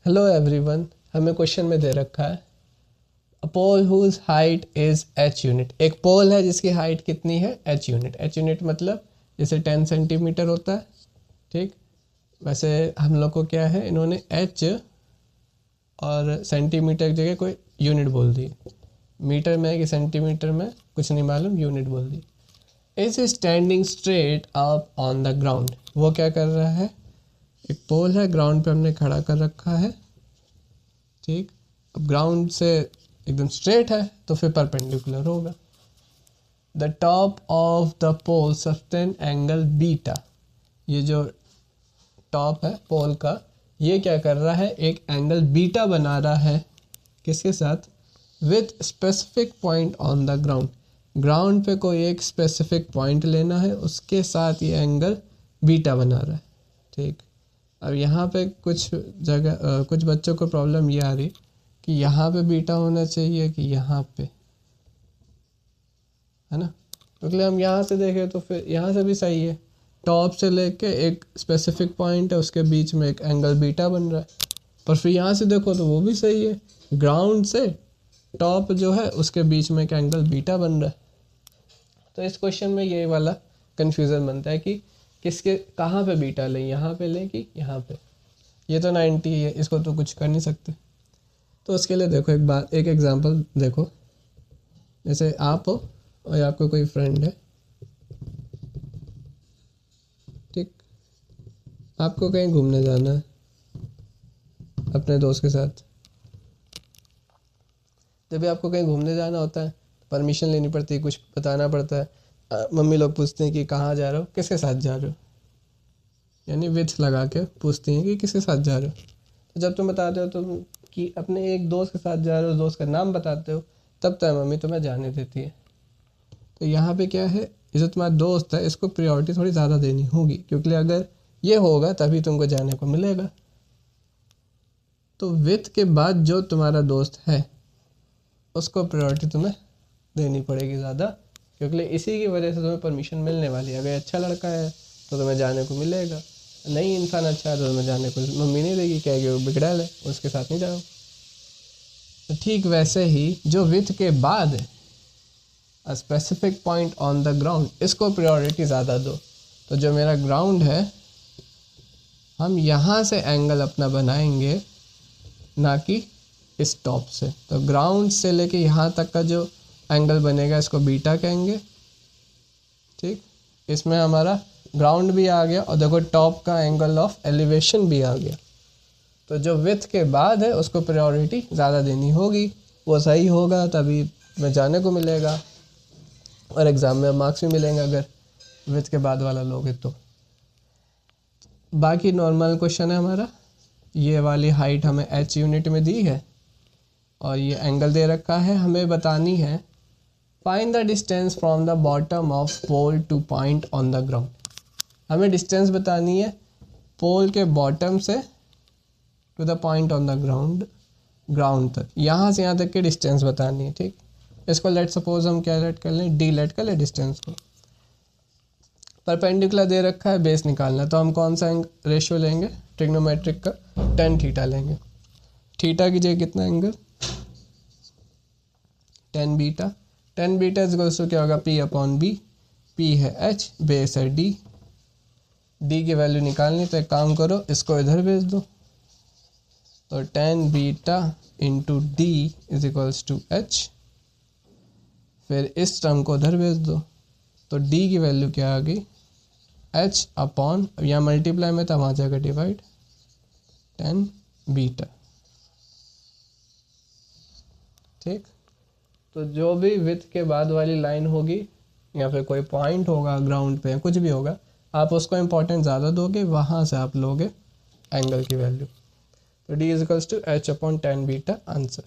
Hello everyone, हमें question में दे रखा है a pole whose height is h unit. एक पोल है जिसकी हाइट कितनी है h यूनिट। h यूनिट मतलब जैसे 10 सेंटीमीटर होता है, ठीक। वैसे हम लोग को क्या है, इन्होंने h और सेंटीमीटर की जगह कोई यूनिट बोल दी। मीटर में कि सेंटीमीटर में कुछ नहीं मालूम, यूनिट बोल दी। Is standing straight up on the ground. वो क्या कर रहा है, एक पोल है, ग्राउंड पे हमने खड़ा कर रखा है, ठीक। अब ग्राउंड से एकदम स्ट्रेट है तो फिर परपेंडिकुलर होगा। The top of the pole sustain angle beta. ये जो टॉप है पोल का, ये क्या कर रहा है, एक एंगल बीटा बना रहा है। किसके साथ? With specific point on the ground. Ground पे कोई एक स्पेसिफिक पॉइंट लेना है, उसके साथ ये एंगल बीटा बना रहा है, ठीक। अब यहाँ पे कुछ जगह कुछ बच्चों को प्रॉब्लम ये आ रही कि यहाँ पे बीटा होना चाहिए कि यहाँ पे, है ना। क्योंकि हम यहाँ से देखें तो फिर यहाँ से भी सही है, टॉप से लेके एक स्पेसिफिक पॉइंट है, उसके बीच में एक एंगल बीटा बन रहा है। पर फिर यहाँ से देखो तो वो भी सही है, ग्राउंड से टॉप जो है उसके बीच में एक एंगल बीटा बन रहा है। तो इस क्वेश्चन में ये वाला कन्फ्यूज़न बनता है कि किसके कहाँ पे बीटा लें, यहाँ पे लें कि यहाँ पे। ये तो 90 है, इसको तो कुछ कर नहीं सकते। तो उसके लिए देखो एक एग्जांपल देखो। जैसे आप हो और आपका कोई फ्रेंड है, ठीक। आपको कहीं घूमने जाना है अपने दोस्त के साथ। जब भी आपको कहीं घूमने जाना होता है परमिशन लेनी पड़ती है, कुछ बताना पड़ता है। मम्मी लोग पूछते हैं कि कहाँ जा रहे हो, किसके साथ जा रहे हो, यानी विथ लगा के पूछती हैं कि किसके साथ जा रहे हो। तो जब तुम बताते हो तुम कि अपने एक दोस्त के साथ जा रहे हो, दोस्त का नाम बताते हो, तब तो मम्मी तुम्हें जाने देती है। तो यहाँ पे क्या है, ये जो तुम्हारा दोस्त है इसको प्रायोरिटी थोड़ी ज़्यादा देनी होगी, क्योंकि अगर ये होगा तभी तुमको जाने को मिलेगा। तो विथ के बाद जो तुम्हारा दोस्त है उसको प्रायोरिटी तुम्हें देनी पड़ेगी ज़्यादा, क्योंकि इसी की वजह से तुम्हें परमिशन मिलने वाली है। अगर अच्छा लड़का है तो तुम्हें जाने को मिलेगा, नहीं इंसान अच्छा है तो तुम्हें जाने को मम्मी नहीं देगी, कहेगी वो बिगड़ैल है, उसके साथ नहीं जाओ। तो ठीक वैसे ही जो विथ के बाद a specific point on the ground, इसको प्रायोरिटी ज़्यादा दो। तो जो मेरा ग्राउंड है, हम यहाँ से एंगल अपना बनाएंगे, ना कि इस टॉप से। तो ग्राउंड से लेके यहाँ तक का जो एंगल बनेगा इसको बीटा कहेंगे, ठीक। इसमें हमारा ग्राउंड भी आ गया और देखो टॉप का एंगल ऑफ एलिवेशन भी आ गया। तो जो विथ के बाद है उसको प्रायोरिटी ज़्यादा देनी होगी, वो सही होगा तभी मैं जाने को मिलेगा और एग्ज़ाम में मार्क्स भी मिलेंगे अगर विथ के बाद वाला लोगे तो। बाकी नॉर्मल क्वेश्चन है हमारा। ये वाली हाइट हमें h यूनिट में दी है और ये एंगल दे रखा है। हमें बतानी है find the distance from the bottom of pole to point on the ground. हमें डिस्टेंस बतानी है पोल के बॉटम से to the point on the ground तक, यहाँ से यहाँ तक की डिस्टेंस बतानी है, ठीक। इसको लेट सपोज हम क्या लेट कर लें, डी लेट कर लें डिस्टेंस को। परपेंडिकुलर दे रखा है, बेस निकालना है, तो हम कौन सा रेशियो लेंगे, ट्रिग्नोमेट्रिक का tan थीटा लेंगे। थीटा की जगह कितना angle, tan beta. tan beta equals to क्या होगा, p अपॉन बी। p है h, बेस है d। d की वैल्यू निकालनी, तो एक काम करो इसको इधर भेज दो। तो tan beta into d is equals to h। फिर इस टर्म को उधर भेज दो, तो d की वैल्यू क्या आ गई, h अपॉन, यहाँ मल्टीप्लाई में था वहाँ जाकर डिवाइड, tan बीटा, ठीक। तो जो भी विथ के बाद वाली लाइन होगी या फिर कोई पॉइंट होगा ग्राउंड पे, कुछ भी होगा, आप उसको इम्पोर्टेंस ज़्यादा दोगे, वहाँ से आप लोगे एंगल की वैल्यू। तो d is equals to h upon tan beta answer.